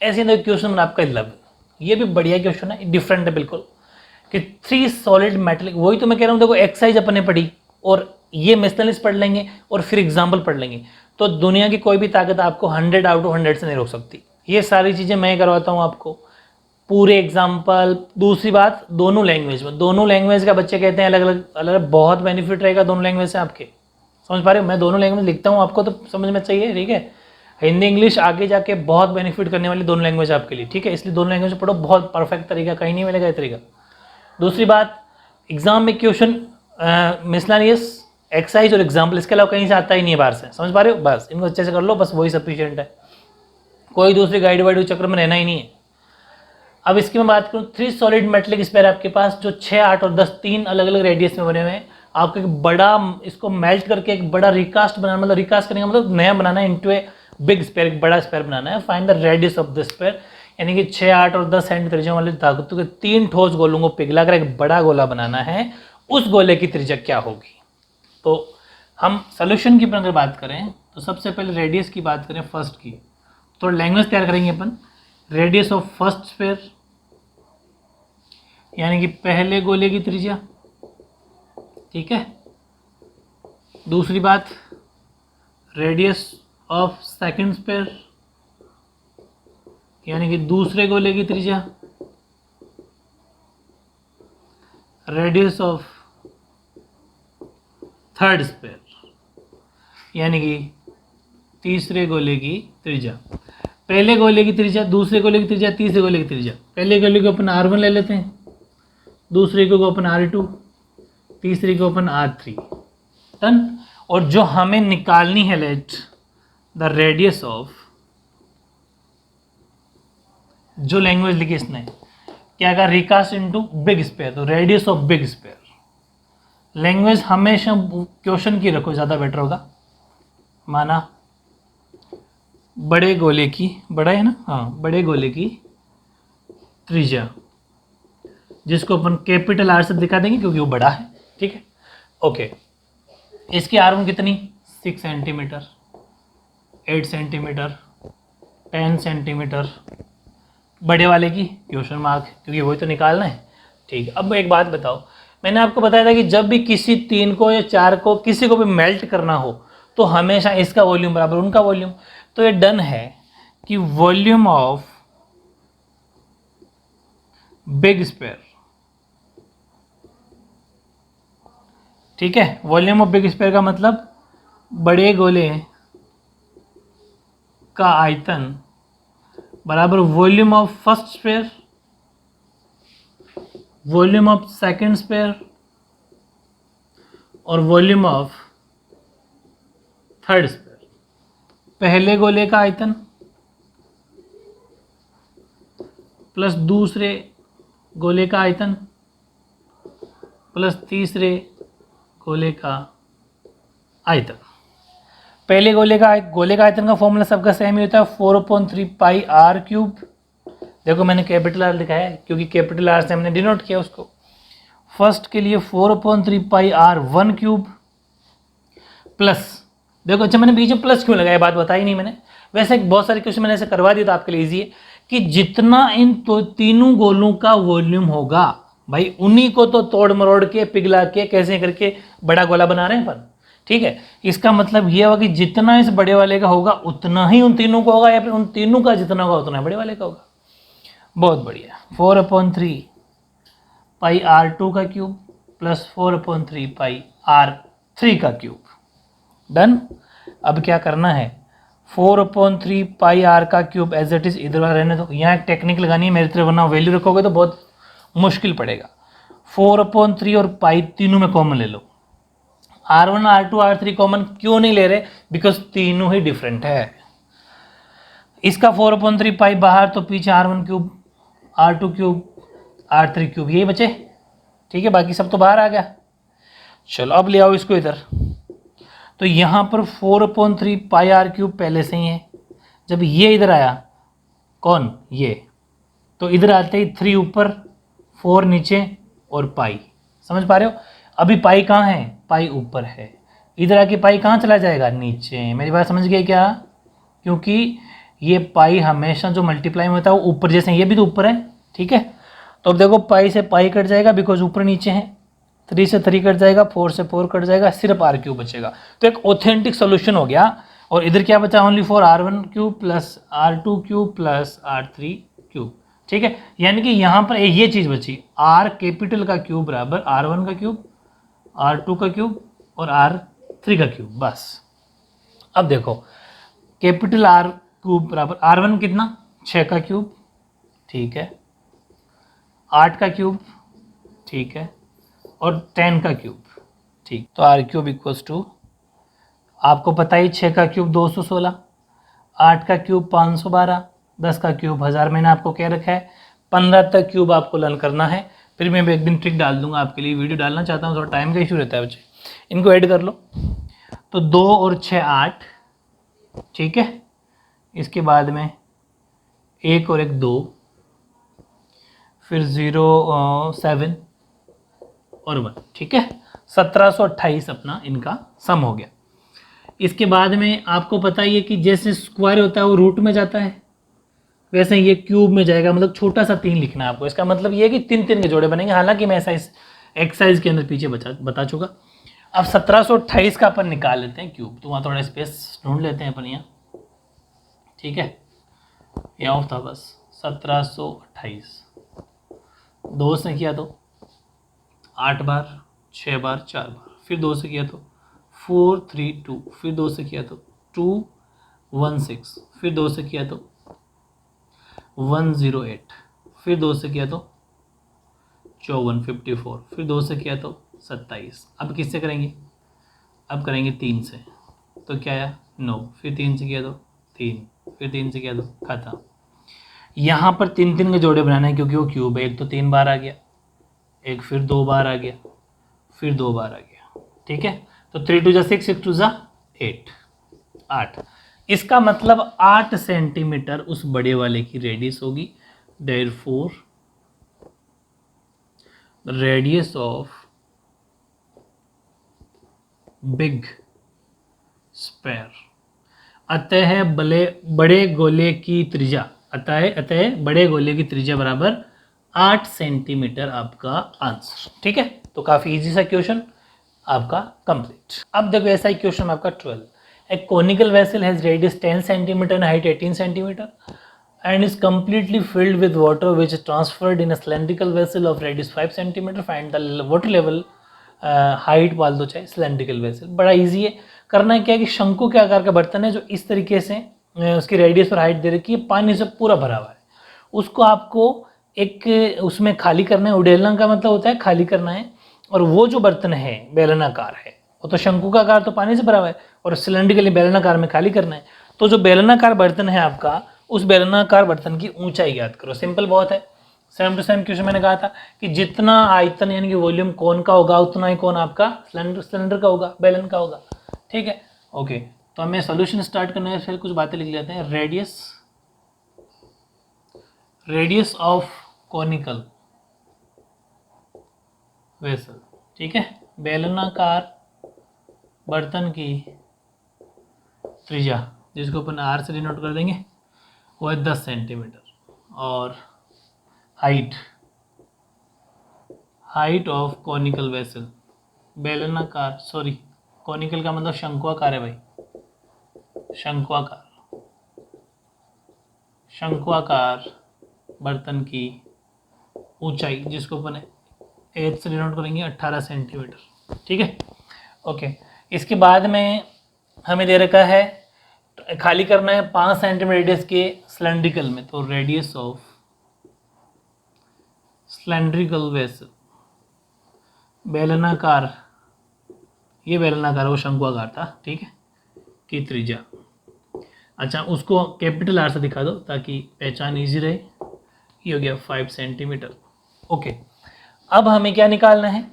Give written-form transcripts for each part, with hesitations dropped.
ऐसे अंदर question number आपका 11, ये भी बढ़िया क्वेश्चन है, डिफरेंट है बिल्कुल, कि 3 सॉलिड मेटलिक, वही तो मैं कह रहा हूँ, देखो एक्सरसाइज अपने पढ़ी और ये मिसलेनियस पढ़ लेंगे और फिर एग्जाम्पल पढ़ लेंगे, तो दुनिया की कोई भी ताकत आपको 100 आउट ऑफ 100 से नहीं रोक सकती। ये सारी चीज़ें मैं करवाता हूँ आपको, पूरे एग्जाम्पल। दूसरी बात, दोनों लैंग्वेज में, दोनों लैंग्वेज का बच्चे कहते हैं अलग अलग अलग, बहुत बेनिफिट रहेगा दोनों लैंग्वेज से आपके, समझ पा रहे हो? मैं दोनों लैंग्वेज लिखता हूँ, आपको तो समझ में चाहिए, ठीक है। हिंदी इंग्लिश आगे जाके बहुत बेनिफिट करने वाली दोनों लैंग्वेज आपके लिए, ठीक है, इसलिए दोनों लैंग्वेज पढ़ो, बहुत परफेक्ट तरीका, कहीं नहीं मिलेगा ये तरीका। दूसरी बात, एग्जाम में क्वेश्चन मिसलेनियस, एक्सरसाइज और एग्जाम्पल, इसके अलावा कहीं से आता ही नहीं है बाहर से, समझ पा रहे हो? बस इनको अच्छे से कर लो, बस वही सफिशिएंट है, कोई दूसरी गाइड वाइड चक्कर में रहना ही नहीं है। अब इसकी मैं बात करूँ, 3 सॉलिड मेटलिक स्फीयर आपके पास जो 6, 8 और 10 3 अलग अलग रेडियस में बने हुए हैं, आपको एक बड़ा, इसको मेल्ट करके एक बड़ा रिकास्ट बनाना, मतलब रिकास्ट करने का मतलब नया बनाना है, इनटू ए बिग स्फीयर, एक बड़ा स्फीयर बनाना है। Find the radius of the sphere, यानी कि 6, 8 और 10 सेंटी त्रिज्या वाले धातु के 3 ठोस गोलों को पिघलाकर एक बड़ा गोला बनाना है, उस गोले की त्रिज्या क्या होगी। तो हम सोल्यूशन की अगर बात करें तो सबसे पहले रेडियस की बात करें फर्स्ट की, तो लैंग्वेज तैयार करेंगे अपन, रेडियस ऑफ फर्स्ट स्फीयर यानी कि पहले गोले की त्रिज्या, ठीक है। दूसरी बात, रेडियस ऑफ सेकंड स्फीयर यानी कि दूसरे गोले की त्रिज्या, रेडियस ऑफ थर्ड स्फीयर यानी कि तीसरे गोले की त्रिज्या। पहले गोले की त्रिज्या, दूसरे गोले की त्रिज्या, तीसरे गोले की त्रिज्या। पहले गोले को अपन R1 ले लेते हैं, दूसरे को अपन R2, तीसरे को अपन R3, डन। और जो हमें निकालनी है, लेट द रेडियस ऑफ, जो लैंग्वेज लिखी इसने क्या कहा, रिकास्ट इनटू बिग स्फीयर, तो radius of big sphere. Language हमेशा क्वेश्चन की रखो, ज़्यादा बेटर होगा। माना बड़े गोले की, बड़ा है ना, हाँ, बड़े गोले की त्रिज्या, जिसको अपन कैपिटल R से दिखा देंगे क्योंकि वो बड़ा है, ठीक है, ओके। इसकी R1 कितनी, 6 सेंटीमीटर, 8 सेंटीमीटर, 10 सेंटीमीटर। बड़े वाले की क्वेश्चन मार्क, क्योंकि वही तो निकालना है, ठीक है। अब एक बात बताओ, मैंने आपको बताया था कि जब भी किसी 3 को या 4 को किसी को भी मेल्ट करना हो तो हमेशा इसका वॉल्यूम बराबर उनका वॉल्यूम। तो ये डन है कि वॉल्यूम ऑफ बिग स्फीयर, ठीक है, वॉल्यूम ऑफ बिग स्फीयर का मतलब बड़े गोले का आयतन बराबर volume of first sphere, volume of second sphere और वॉल्यूम ऑफ थर्ड स्फीयर। पहले गोले का आयतन प्लस दूसरे गोले का आयतन प्लस तीसरे गोले का आयतन। पहले गोले का आयतन का फॉर्मूला सबका सेम ही होता है, 4/3 पाई R क्यूब। देखो मैंने कैपिटल R लिखा है क्योंकि कैपिटल R से हमने डिनोट किया उसको। फर्स्ट के लिए 4/3 पाई R 1 क्यूब प्लस, देखो अच्छा मैंने बीच में प्लस क्यों लगाया, बात बताई नहीं मैंने। वैसे बहुत सारे क्वेश्चन मैंने ऐसे करवा दिया था आपके लिए इजी है, कि जितना इन तो तीनों गोलों का वॉल्यूम होगा भाई, उन्हीं को तो तोड़ मरोड़ के पिघला के कैसे करके बड़ा गोला बना रहे हैं अपन, ठीक है। इसका मतलब ये होगा कि जितना इस बड़े वाले का होगा उतना ही उन तीनों का होगा, या फिर उन तीनों का जितना होगा उतना बड़े वाले का होगा। बहुत बढ़िया, 4/3 पाई R2 का क्यूब प्लस 4/3 पाई R3 का क्यूब, डन। अब क्या करना है, 4/3 पाई R का क्यूब एज इट इज इधर रहने दो, यहाँ एक टेक्निक लगानी है मेरी तरफ, वरना वैल्यू रखोगे तो बहुत मुश्किल पड़ेगा। 4/3 और पाई तीनों में कॉमन ले लो। R1 R2 R3 कॉमन क्यों नहीं ले रहे, बिकॉज तीनों ही डिफरेंट है। इसका 4/3 पाई बाहर, तो पीछे R1 cube R2 cube R3 cube, यही बचे, ठीक है, बाकी सब तो बाहर आ गया। चलो अब ले आओ इसको इधर, तो यहाँ पर 4/3 पाई R क्यूब पहले से ही है। जब ये इधर आया, कौन ये, तो इधर आते ही 3 ऊपर 4 नीचे और पाई, समझ पा रहे हो। अभी पाई कहाँ है, पाई ऊपर है, इधर आके पाई कहाँ चला जाएगा, नीचे। मेरी बात समझ गए क्या, क्योंकि ये पाई हमेशा जो मल्टीप्लाई में होता है वो ऊपर, जैसे ये भी तो ऊपर है, ठीक है। तो अब देखो पाई से पाई कट जाएगा बिकॉज ऊपर नीचे है, 3 से 3 कट जाएगा, 4 से 4 कट जाएगा, सिर्फ आर क्यूब बचेगा। तो एक ऑथेंटिक सोल्यूशन हो गया। और इधर क्या बचा, only for R1 cube plus R2 cube plus R3 cube, ठीक है। यानी कि यहाँ पर ये चीज़ बची, R कैपिटल का क्यूब बराबर R1 का क्यूब, R2 का क्यूब और R3 का क्यूब, बस। अब देखो कैपिटल R क्यूब बराबर R1 कितना, 6 का क्यूब, ठीक है, 8 का क्यूब, ठीक है, और 10 का क्यूब, ठीक। तो R क्यूब इक्वल्स टू, आपको पता ही 6 का क्यूब 216, 8 का क्यूब 512, 10 का क्यूब 1000। मैंने आपको क्या रखा है 15 तक क्यूब आपको लर्न करना है। फिर मैं एक दिन ट्रिक डाल दूंगा आपके लिए, वीडियो डालना चाहता हूँ, थोड़ा टाइम का इशू रहता है बच्चे। इनको ऐड कर लो, तो 2 और 6 8, ठीक है। इसके बाद में 1 और 1 2, फिर 0 7 और 1, ठीक है। 1728 अपना इनका सम हो गया। इसके बाद में आपको पता ही है कि जैसे स्क्वायर होता है वो रूट में जाता है, वैसे ये क्यूब में जाएगा, मतलब छोटा सा 3 लिखना है आपको। इसका मतलब ये है कि 3 3 के जोड़े बनेंगे, हालांकि मैं ऐसा इस एक्सरसाइज के अंदर पीछे बता चुका। अब 1728 का अपन निकाल लेते हैं क्यूब, तो वहाँ थोड़ा स्पेस ढूंढ लेते हैं अपन यहाँ, ठीक है। ये ऑफ था बस 1728, 2 से किया तो 8 बार, 6 बार, 4 बार, फिर 2 से किया तो 4 3 2, फिर 2 से किया तो 2 1 6, फिर 2 से किया तो 108, फिर 2 से किया तो 54 54, फिर 2 से किया तो 27। अब किससे करेंगे, अब करेंगे 3 से, तो क्या आया 9, फिर 3 से किया तो 3, फिर 3 से किया तो खत्म। यहाँ पर 3 3 के जोड़े बनाना है क्योंकि वो क्यूब है। एक तो 3 बार आ गया, एक फिर 2 बार आ गया, फिर 2 बार आ गया, ठीक है। तो 3 2 6, 6 2 8, 8। इसका मतलब 8 सेंटीमीटर उस बड़े वाले की रेडियस होगी। Therefore radius of big sphere, अतः बड़े गोले की त्रिज्या, अतः बड़े गोले की त्रिज्या बराबर 8 सेंटीमीटर आपका आंसर, ठीक है। तो काफी इजी सा क्वेश्चन आपका कंप्लीट। अब देखो ऐसा ही क्वेश्चन आपका 12। A conical vessel has radius 10 cm and height 18 cm and is completely filled with water which is transferred in a cylindrical vessel of radius 5 cm. Find the water level height डाल दो चाहे cylindrical vessel. बड़ा easy है, करना क्या है कि शंकु के आकार का बर्तन है जो इस तरीके से उसकी रेडियस और हाइट दे रखी है, पानी से पूरा भरा हुआ है, उसको आपको एक उसमें खाली करना है। उड़ेलना का मतलब होता है खाली करना है, और वो जो बर्तन है बेलनाकार है, वो तो शंकु का आकार तो पानी से भरा हुआ है, और सिलेंड्रिकली बेलनाकार में खाली करना है। तो जो बेलनाकार बर्तन है आपका, उस बेलनाकार बर्तन की ऊंचाई ज्ञात करो। सिंपल बहुत है, सेम टू सेम क्वेश्चन मैंने कहा था कि जितना आयतन यानी कि वॉल्यूम कौन का होगा उतना ही कौन आपका सिलेंडर का होगा, बेलन का होगा, ठीक है। ओके, तो हमें सॉल्यूशन स्टार्ट करने से पहले कुछ बातें लिख लेते हैं। रेडियस ऑफ कॉनिकल वेसल, ठीक है। बेलनाकार बर्तन की त्रिज्या, जिसको अपन आर से डिनोट कर देंगे, वो है 10 सेंटीमीटर। और हाइट ऑफ कॉनिकल वेसल, बेलनाकार, सॉरी कॉनिकल का मतलब शंक्वाकार है भाई, शंक्वाकार बर्तन की ऊंचाई, जिसको अपन एच से डिनोट करेंगे 18 सेंटीमीटर, ठीक है। ओके, इसके बाद में हमें दे रखा है खाली करना है 5 सेंटीमीटर रेडियस के सिलेंड्रिकल में, तो रेडियस ऑफ सिलेंड्रिकल वेसल, बेलनाकार, ये बेलनाकार वो शंक्वाकार था, ठीक है, की त्रिज्या। अच्छा, उसको कैपिटल आर से दिखा दो ताकि पहचान इजी रहे। ये हो गया 5 सेंटीमीटर। ओके, अब हमें क्या निकालना है,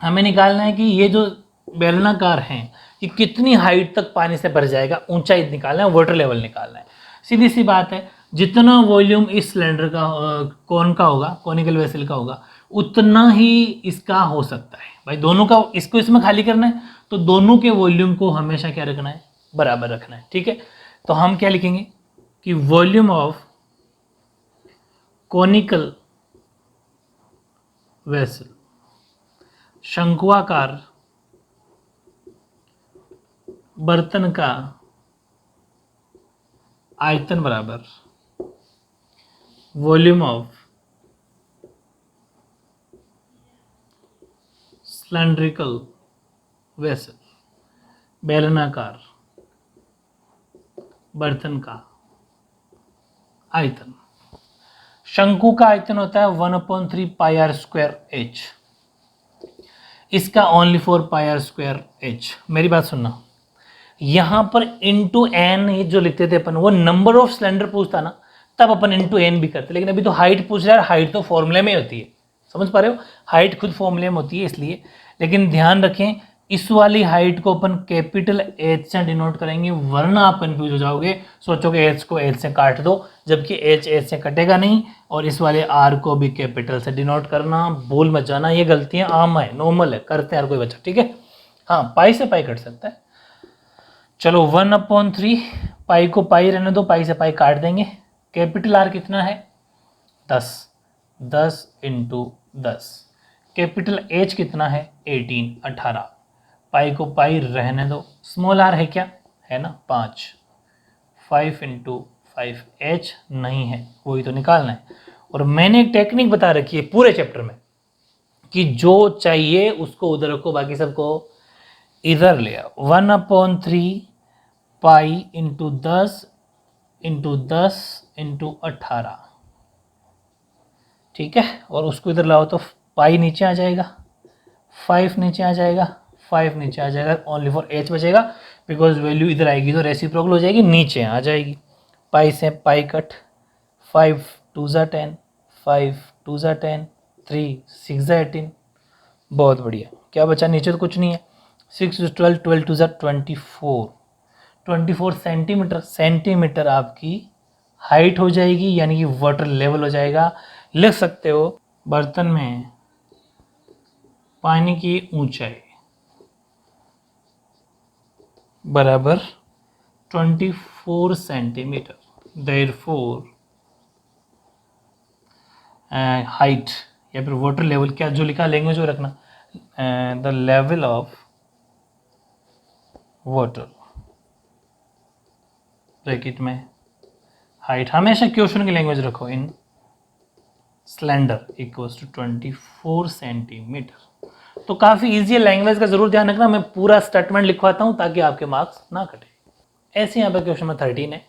हमें निकालना है कि ये जो बेलनाकार हैं ये कितनी हाइट तक पानी से भर जाएगा, ऊंचाई निकालना है, वाटर लेवल निकालना है। सीधी सी बात है, जितना वॉल्यूम इस सिलेंडर का कौन का होगा, कॉनिकल वेसल का होगा, उतना ही इसका हो सकता है भाई। दोनों का इसको इसमें खाली करना है, तो दोनों के वॉल्यूम को हमेशा क्या रखना है, बराबर रखना है, ठीक है। तो हम क्या लिखेंगे, कि वॉल्यूम ऑफ कोनिकल वेसल, शंक्वाकार बर्तन का आयतन बराबर वॉल्यूम ऑफ सिलेंड्रिकल वेसल, बेलनाकार बर्तन का आयतन। शंकु का आयतन होता है 1/3 पाई आर स्क्वायर एच, इसका only for pi R square H. मेरी बात सुनना, यहां पर इंटू एन जो लिखते थे अपन, वो नंबर ऑफ सिलेंडर पूछता ना तब अपन इंटू एन भी करते, लेकिन अभी तो हाइट पूछ रहा है, हाइट तो फॉर्मूले में होती है, समझ पा रहे हो, हाइट खुद फॉर्मूले में होती है इसलिए। लेकिन ध्यान रखें इस वाली हाइट को अपन कैपिटल एच से डिनोट करेंगे, वरना आप कंफ्यूज हो जाओगे, सोचोगे एच को एच से काट दो, जबकि एच एच से कटेगा नहीं। और इस वाले आर को भी कैपिटल से डिनोट करना, भूल मत जाना, ये गलतियां आम है, नॉर्मल है, करते हैं हर कोई बच्चा, ठीक है। हाँ, पाई से पाई कट सकता है। चलो 1/3, पाई को पाई रहने दो, पाई से पाई काट देंगे। कैपिटल आर कितना है 10, 10 इंटू 10। कैपिटल एच कितना है 18, 18। पाई को पाई रहने दो। स्मॉल आर है क्या, है ना 5, 5 इंटू 5। एच नहीं है, वही तो निकालना है। और मैंने एक टेक्निक बता रखी है पूरे चैप्टर में कि जो चाहिए उसको उधर रखो, बाकी सबको इधर ले आओ। 1/3 पाई इंटू 10 इंटू 10 इंटू 18, ठीक है। और उसको इधर लाओ तो पाई नीचे आ जाएगा, 5 नीचे आ जाएगा, 5 नीचे आ जाएगा, ओनली फॉर एच बचेगा, बिकॉज वैल्यू इधर आएगी तो रेसिप्रोकल हो जाएगी, नीचे आ जाएगी। पाई से पाई कट, 5 2 ज़ा 10, 5 2 ज़ा 10, 3 6 ज़ा 18। बहुत बढ़िया, क्या बचा नीचे, तो कुछ नहीं है। 6 12, 12 2 ज़ा 24, 24 सेंटीमीटर। सेंटीमीटर आपकी हाइट हो जाएगी, यानी कि वाटर लेवल हो जाएगा। लिख सकते हो बर्तन में पानी की ऊंचाई बराबर 24 सेंटीमीटर। देयरफॉर हाइट या फिर वाटर लेवल, क्या जो लिखा लैंग्वेज में रखना, the level of water bracket में हाइट, हमेशा क्वेश्चन की लैंग्वेज रखो, in cylinder equals to 24 centimetre. तो काफ़ी ईजी है, लैंग्वेज का जरूर ध्यान रखना। मैं पूरा स्टेटमेंट लिखवाता हूँ ताकि आपके मार्क्स ना कटे। ऐसे यहाँ पे क्वेश्चन नंबर 13 है,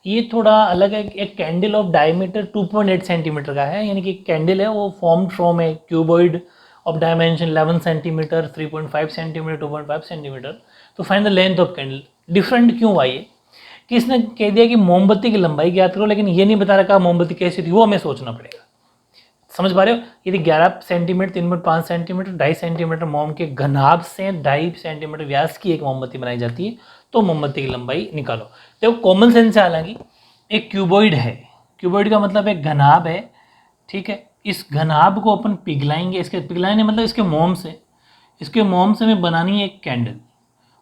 ये थोड़ा अलग है। एक कैंडल ऑफ डायमीटर 2.8 सेंटीमीटर का है, यानी कि कैंडल है वो form from a cuboid of dimension 11 centimetre, 3.5 centimetre, 2.5 centimetre. तो find the length of candle. Different क्यों हुआ ये, कि इसने कह दिया कि मोमबत्ती की लंबाई ज्ञात करो, लेकिन ये नहीं बता रखा मोमबत्ती कैसी थी, वो हमें सोचना पड़ेगा। समझ पा रहे हो, यदि 11 सेंटीमीटर, 3.5 सेंटीमीटर, 2.5 सेंटीमीटर मोम के घनाभ से 2.5 सेंटीमीटर व्यास की एक मोमबत्ती बनाई जाती है, तो मोमबत्ती की लंबाई निकालो। देखो कॉमन सेंस से, हालांकि एक क्यूबॉइड है, क्यूबॉइड का मतलब एक घनाभ है, ठीक है। इस घनाभ को अपन पिघलाएंगे, इसके पिघलाने मतलब इसके मोम से हमें बनानी है एक कैंडल।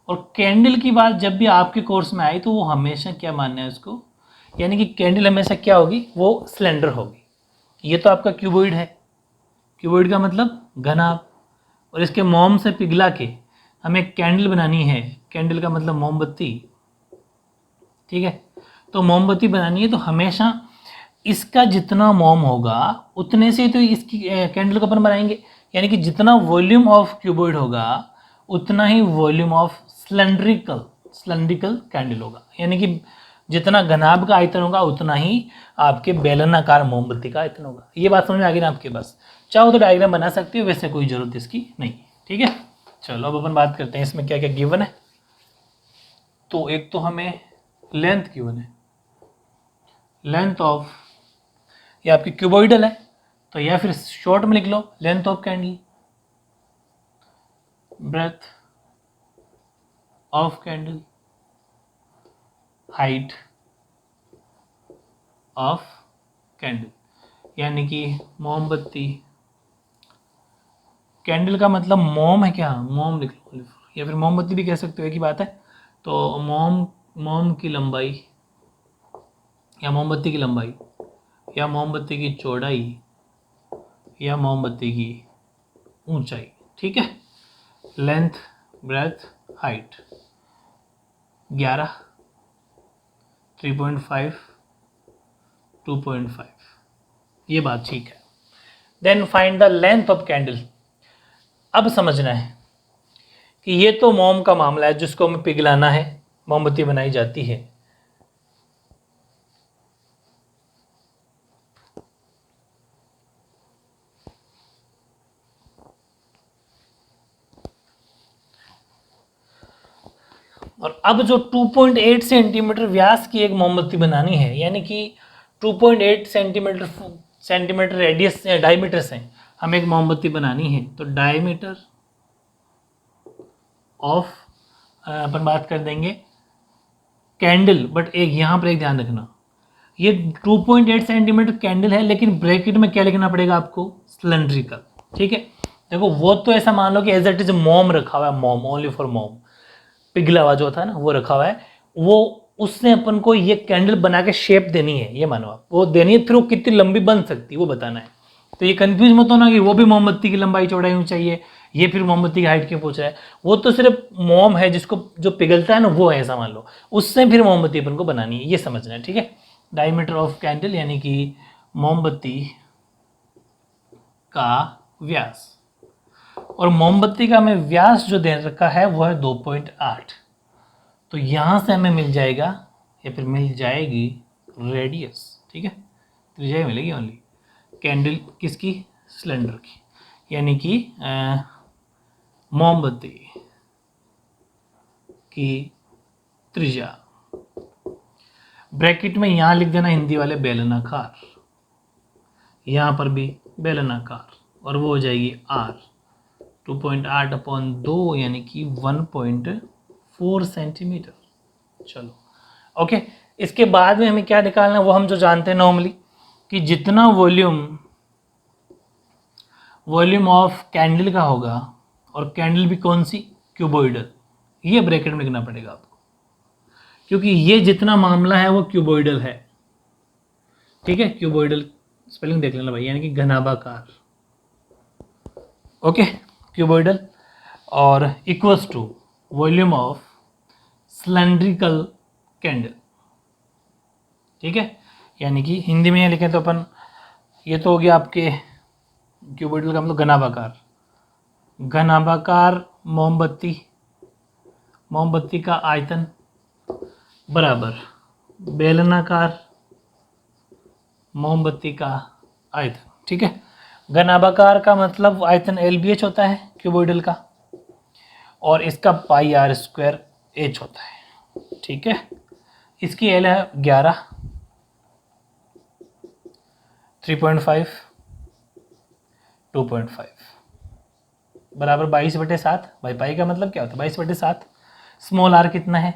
और कैंडल की बात जब भी आपके कोर्स में आई तो वो हमेशा क्या मानना है उसको, यानी कि कैंडल हमेशा क्या होगी, वो सिलेंडर होगी। ये तो आपका क्यूबॉइड है, क्यूबॉइड का मतलब घनाभ, और इसके मोम से पिघला के हमें कैंडल बनानी है, कैंडल का मतलब मोमबत्ती, ठीक है। तो मोमबत्ती बनानी है तो हमेशा इसका जितना मोम होगा उतने से तो इसकी कैंडल को अपन बनाएंगे, यानी कि जितना वॉल्यूम ऑफ क्यूबॉइड होगा उतना ही वॉल्यूम ऑफ सिलेंड्रिकल कैंडल होगा, यानी कि जितना घनाभ का आयतन होगा उतना ही आपके बेलनाकार मोमबत्ती का आयतन होगा। ये बात समझ में आ गई ना आपके पास। चाहो तो डायग्राम बना सकते हो, वैसे कोई ज़रूरत इसकी नहीं, ठीक है। चलो अब अपन बात करते हैं इसमें क्या क्या गिवन है। तो एक तो हमें लेंथ गिवन है, लेंथ ऑफ, ये आपकी क्यूबॉइडल है तो या फिर शॉर्ट में लिख लो length of candle, breath of candle, height of candle, यानी कि मोमबत्ती, कैंडल का मतलब मोम है क्या, मोम लिख लो, या फिर मोमबत्ती भी कह सकते हो, एक ही बात है। तो मोम की लंबाई, या मोमबत्ती की लंबाई या मोमबत्ती की चौड़ाई या मोमबत्ती की ऊंचाई, ठीक है। लेंथ, ब्रेथ, हाइट 11, 3.5, 2.5, ये बात ठीक है। Then find the length of candle. अब समझना है कि ये तो मोम का मामला है जिसको हमें पिघलाना है, मोमबत्ती बनाई जाती है। और अब जो 2.8 सेंटीमीटर व्यास की एक मोमबत्ती बनानी है, यानी कि 2.8 सेंटीमीटर रेडियस डायमीटर से हमें एक मोमबत्ती बनानी है, तो डायमीटर ऑफ अपन बात कर देंगे कैंडल, बट एक यहाँ पर एक ध्यान रखना, ये 2.8 सेंटीमीटर कैंडल है, लेकिन ब्रैकेट में क्या लिखना पड़ेगा आपको, सिलेंड्रिकल, ठीक है। देखो वो तो ऐसा मान लो कि एज इट इज मोम रखा हुआ है, मोम ओनली फॉर मोम, पिघला हुआ जो था ना वो रखा हुआ है, वो उसने अपन को ये कैंडल बना के शेप देनी है, ये मानो आप, वो देनी है, फिर वो कितनी लंबी बन सकती है वो बताना है। तो ये कंफ्यूज मत होना कि वो भी मोमबत्ती की लंबाई चौड़ाई होनी चाहिए, ये फिर मोमबत्ती की हाइट क्यों पूछ रहा है। वो तो सिर्फ मोम है जिसको जो पिघलता है ना, वो है ऐसा मान लो, उससे फिर मोमबत्ती अपन को बनानी है, ये समझना है, ठीक है। डायमीटर ऑफ कैंडल यानी कि मोमबत्ती का व्यास, और मोमबत्ती का हमें व्यास जो दे रखा है वो है 2.8, तो यहाँ से हमें मिल जाएगा या फिर मिल जाएगी रेडियस, ठीक है, त्रिज्या मिलेगी ओनली कैंडल किसकी, सिलेंडर की, यानी कि मोमबत्ती की त्रिज्या। ब्रैकेट में यहाँ लिख देना हिंदी वाले बेलनाकार, यहाँ पर भी बेलनाकार, और वो हो जाएगी R 2.8/2 यानी कि 1.4 सेंटीमीटर। चलो ओके, इसके बाद में हमें क्या निकालना है, वो हम जो जानते हैं नॉर्मली कि जितना वॉल्यूम ऑफ कैंडल का होगा, और कैंडल भी कौन सी, क्यूबोइडल, ये ब्रैकेट में लिखना पड़ेगा आपको, क्योंकि ये जितना मामला है वो क्यूबोइडल है, ठीक है। क्यूबोइडल स्पेलिंग देख लेना भाई, यानी कि घनाभाकार, ओके, क्यूबोइडल, और equals to volume of cylindrical candle, ठीक है। यानी कि हिंदी में लिखें तो अपन, ये तो हो गया आपके क्यूबोइडल का मतलब घनाभाकार, घनाभाकार मोमबत्ती का आयतन बराबर बेलनाकार मोमबत्ती का आयतन, ठीक है। घनाभाकार का मतलब आयतन LBH होता है क्यूबोइडल का, और इसका πr² होता है, ठीक है। इसकी L है 11, 3.5, 2.5 बराबर 22/7। भाई पाई का मतलब क्या होता है, 22/7। स्मॉल r कितना है,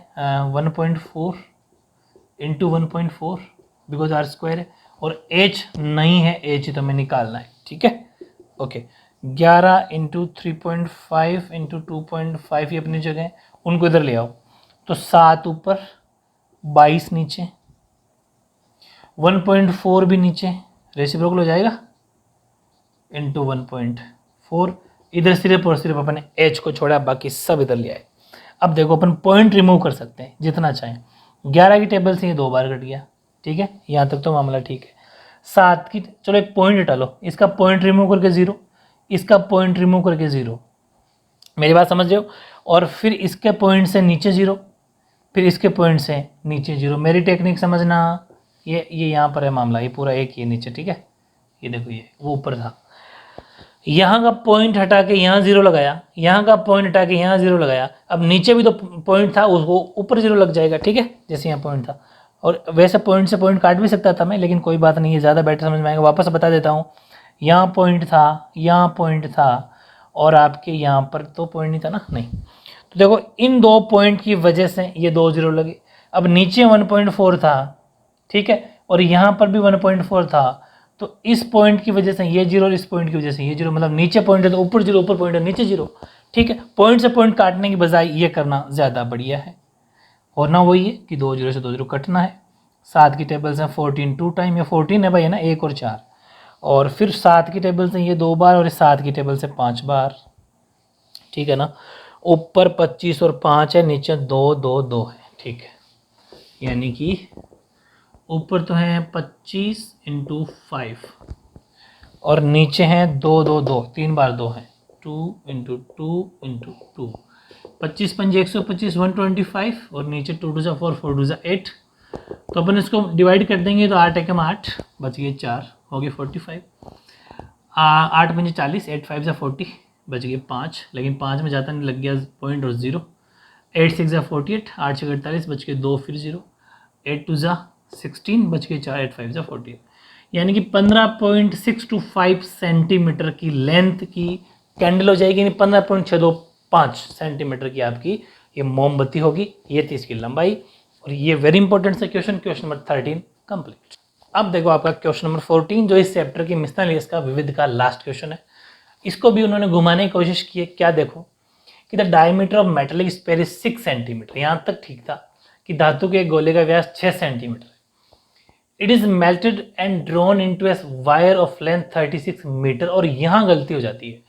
1.4 इंटू 1.4 बिकॉज R² है, और h नहीं है, h तो हमें निकालना है, ठीक है। ओके, 11 इंटू 3.5 इंटू 2.5 ये अपनी जगह, उनको इधर ले आओ, तो 7 ऊपर 22 नीचे, 1.4 भी नीचे, रेसिप्रोकल हो जाएगा, इंटू 1.4, इधर सिर्फ और सिर्फ अपन ने h को छोड़ा, बाकी सब इधर ले आए। अब देखो अपन पॉइंट रिमूव कर सकते हैं जितना चाहें, 11 की टेबल से ये 2 बार कट गया, ठीक है, यहाँ तक तो मामला ठीक है। 7 की, चलो एक पॉइंट हटा लो, इसका पॉइंट रिमूव करके 0, इसका पॉइंट रिमूव करके 0, मेरी बात समझ रहे हो, और फिर इसके पॉइंट से नीचे 0, फिर इसके पॉइंट से नीचे 0। मेरी टेक्निक समझना, ये यहाँ पर है मामला, ये पूरा एक ही नीचे, ठीक है। ये देखो ये वो ऊपर था, यहाँ का पॉइंट हटा के यहाँ 0 लगाया, यहाँ का पॉइंट हटा के यहाँ 0 लगाया, अब नीचे भी तो पॉइंट था, उसको ऊपर 0 लग जाएगा, ठीक है, जैसे यहाँ पॉइंट था। और वैसे पॉइंट से पॉइंट काट भी सकता था मैं, लेकिन कोई बात नहीं है, ज़्यादा बेटर समझ में आएगा, वापस बता देता हूँ। यहाँ पॉइंट था, यहाँ पॉइंट था, और आपके यहाँ पर तो पॉइंट नहीं था ना, नहीं। तो देखो इन 2 पॉइंट की वजह से ये 2 0 लगे। अब नीचे 1.4 था, ठीक है, और यहाँ पर भी 1.4 था, तो इस पॉइंट की वजह से ये 0 और इस पॉइंट की वजह से ये 0, मतलब नीचे पॉइंट है तो ऊपर 0, ऊपर पॉइंट है नीचे 0, ठीक है। पॉइंट से पॉइंट काटने की बजाय ये करना ज़्यादा बढ़िया है, और ना वही है कि 2 0 से 2 0 कटना है, 7 की टेबल्स हैं 14 2 टाइम, या 14 है भाई है ना, 1 और 4, और फिर 7 की टेबल्स हैं ये 2 बार, और ये 7 की टेबल से 5 बार, ठीक है ना। ऊपर 25 और 5 है, नीचे 2 2 2 है, ठीक है। यानी कि ऊपर तो है 25 इंटू 5, और नीचे हैं 2 2 2, 3 बार 2 है, 2 इंटू 2 इंटू 2, 25 पंजे 125 125, और नीचे 2 टू 4 4 टू 8। तो अपन इसको डिवाइड कर देंगे तो 8 एकम 8, बच गए 4, हो गए 45। 8 पंजे 40, 8 5 40, बच गए 5, लेकिन 5 में जाता नहीं, लग गया पॉइंट और 0। 8 6 48, 8 6 48, बच के 2 फिर 0, 8 2 16, बच के 4, 8 5 48। यानी कि 15.625 सेंटीमीटर की लेंथ की कैंडल हो जाएगी, यानी 15.625 सेंटीमीटर की आपकी ये मोमबत्ती होगी। ये थी इसकी लंबाई, और ये वेरी इंपॉर्टेंट सा क्वेश्चन, क्वेश्चन नंबर 13 कंप्लीट। अब देखो आपका क्वेश्चन नंबर 14, जो इस चैप्टर की मिसलेनियस का विविध का लास्ट क्वेश्चन है। इसको भी उन्होंने घुमाने की कोशिश की है। क्या देखो कि the diameter of metallic sphere is 6 centimetre, यहाँ तक ठीक था कि धातु के गोले का व्यास 6 सेंटीमीटर है। It is melted and drawn into a wire of length 36 metre, और यहाँ गलती हो जाती है,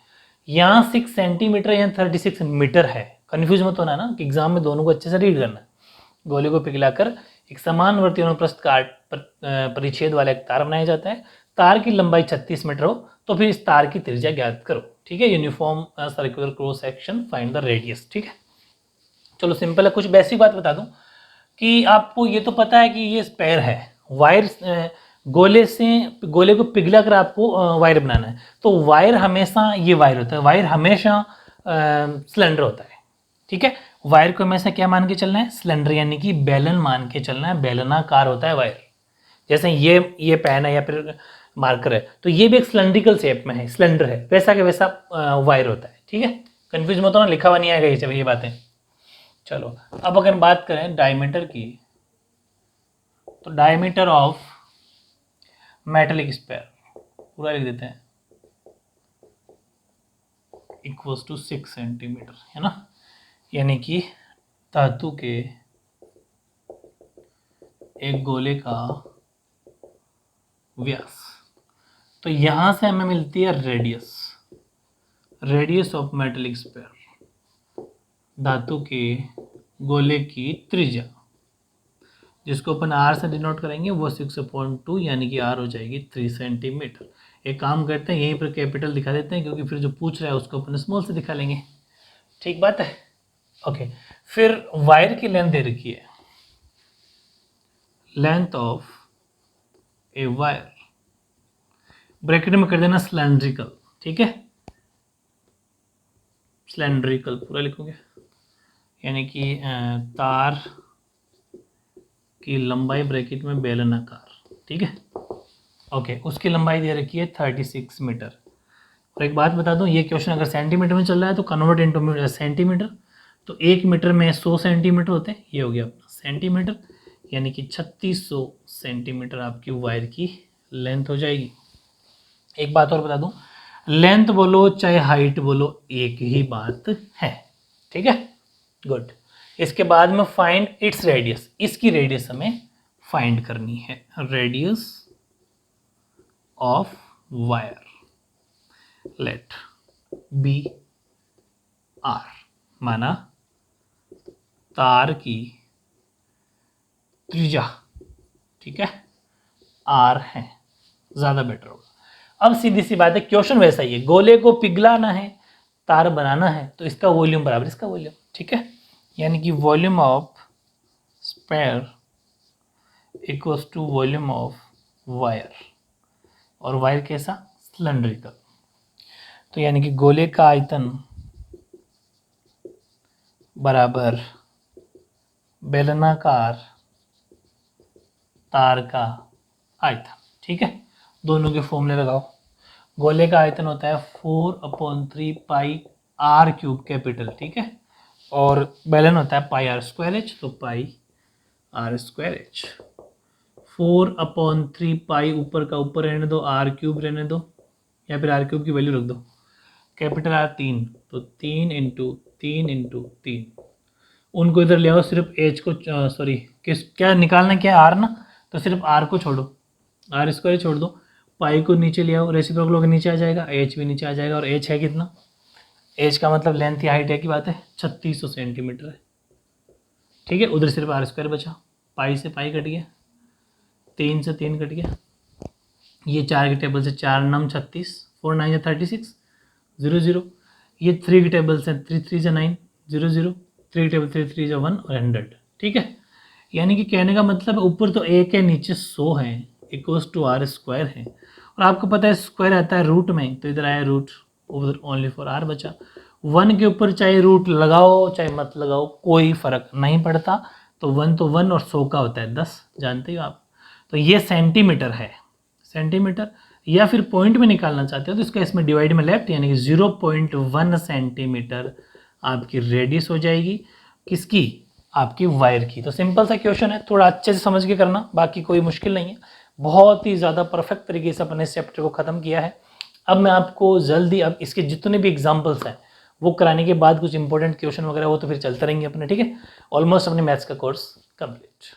यहाँ 6 सेंटीमीटर यहाँ 36 मीटर है। कन्फ्यूज मत होना ना कि एग्जाम में दोनों को अच्छे से रीड करना है। गोले को पिघलाकर एक समानवर्ती अनुप्रस्थ काट परिच्छेद वाला एक तार बनाया जाता है। तार की लंबाई 36 मीटर हो तो फिर इस तार की त्रिज्या ज्ञात करो, ठीक है। Uniform circular cross section, find the radius, ठीक है। चलो सिंपल है, कुछ बेसिक बात बता दूं कि आपको ये तो पता है कि ये स्पेयर है, वायर गोले से, गोले को पिघला कर आपको वायर बनाना है, तो वायर हमेशा ये वायर होता है, वायर हमेशा सिलेंडर होता है, ठीक है। वायर को हमेशा क्या मान के चलना है, सिलेंडर, यानी कि बेलन मान के चलना है, बेलनाकार होता है वायर। जैसे ये पेन है या फिर मार्कर है, तो ये भी एक सिलेंड्रिकल शेप में है, सिलेंडर है, वैसा के वैसा वायर होता है, ठीक है। कंफ्यूज मत होना, लिखा हुआ नहीं आएगा ये बातें। चलो अब अगर बात करें डायमीटर की, तो डायमीटर ऑफ मेटलिक स्फीयर पूरा लिख देते हैं, इक्वल्स टू 6 सेंटीमीटर, है ना। यानी कि धातु के एक गोले का व्यास, तो यहां से हमें मिलती है radius, radius of metallic sphere, धातु के गोले की त्रिज्या, जिसको अपन आर से डिनोट करेंगे, वो 6.2, यानी कि आर हो जाएगी 3 सेंटीमीटर। एक काम करते हैं, यहीं पर कैपिटल दिखा देते हैं, क्योंकि फिर जो पूछ रहा है उसको अपन स्मॉल से दिखा लेंगे, ठीक बात है। ओके, फिर वायर की लेंथ दे रखी है, length of a wire, bracket में कर देना सिलेंड्रिकल, ठीक है, सिलेंड्रिकल पूरा लिखोगे, यानी कि तार की लंबाई ब्रैकेट में बेलनाकार, ठीक है। ओके, उसकी लंबाई दे रखी है 36 मीटर। और एक बात बता दूं, ये क्वेश्चन अगर सेंटीमीटर में चल रहा है तो कन्वर्ट इनटू सेंटीमीटर, तो 1 मीटर में 100 सेंटीमीटर होते हैं, ये हो गया अपना सेंटीमीटर, यानी कि 3600 सेंटीमीटर आपकी वायर की लेंथ हो जाएगी। एक बात और बता दूं, लेंथ बोलो चाहे हाइट बोलो एक ही बात है, ठीक है, गुड। इसके बाद में फाइंड इट्स रेडियस, इसकी रेडियस हमें फाइंड करनी है, radius of wire, let be R, माना तार की त्रिज्या, ठीक है, आर है, ज़्यादा बेटर होगा। अब सीधी सी बात है, क्वेश्चन वैसा ही है, गोले को पिघलाना है, तार बनाना है, तो इसका वॉल्यूम बराबर इसका वॉल्यूम, ठीक है। यानी कि volume of sphere equals to volume of wire, और वायर कैसा, सिलेंड्रिकल, तो यानी कि गोले का आयतन बराबर बेलनाकार तार का आयतन, ठीक है। दोनों के फॉर्मूले लगाओ, गोले का आयतन होता है 4/3 पाई आर क्यूब कैपिटल, ठीक है, और बेलन होता है पाई आर स्क्वायर एच, तो पाई आर स्क्वायर एच, 4/3 पाई ऊपर का ऊपर रहने दो, आर क्यूब रहने दो, या फिर आर क्यूब की वैल्यू रख दो, कैपिटल आर 3, तो 3 इंटू 3 इंटू 3, उनको इधर ले आओ, सिर्फ एच को सॉरी किस क्या निकालना, क्या आर ना, तो सिर्फ आर को छोड़ो, आर स्क्वायर छोड़ दो, पाई को नीचे ले आओ, रेसिप्रोकल होकर नीचे आ जाएगा, एच भी नीचे आ जाएगा, और एच है कितना, एच का मतलब लेंथ या हाइट है की बात है, 3600 सेंटीमीटर है। ठीक है, उधर सिर्फ आर स्क्वायर बचा, पाई से पाई कट गया, 3 से 3 कट गया, ये 4 के टेबल से 4 नम 36, 4 9 या 36, 0 0, ये 3 के टेबल से 3 3 से 9, 0 0, 3 के टेबल 3 3 से 1 और 100। ठीक है, यानी कि कहने का मतलब ऊपर तो 1 है, नीचे 100 है, इक्वल्स टू आर स्क्वायर है, और आपको पता है स्क्वायर आता है रूट में, तो इधर आया रूट, उधर ओनली फॉर आर बचा। 1 के ऊपर चाहे रूट लगाओ चाहे मत लगाओ कोई फर्क नहीं पड़ता, तो 1 तो 1 और 100 का होता है 10, जानते हो आप। तो ये सेंटीमीटर है, सेंटीमीटर, या फिर पॉइंट में निकालना चाहते हो तो इसका इसमें डिवाइड में लेफ्ट, यानी कि 0.1 सेंटीमीटर आपकी रेडियस हो जाएगी, किसकी, आपकी वायर की। तो सिंपल सा क्वेश्चन है, थोड़ा अच्छे से समझ के करना, बाकी कोई मुश्किल नहीं है, बहुत ही ज़्यादा परफेक्ट तरीके से अपने इस चैप्टर को ख़त्म किया है। अब मैं आपको जल्दी, अब इसके जितने भी एग्जाम्पल्स हैं वो कराने के बाद कुछ इंपॉर्टेंट क्वेश्चन वगैरह वो तो फिर चलते रहेंगे अपने, ठीक है। ऑलमोस्ट अपने मैथ्स का कोर्स कंप्लीट।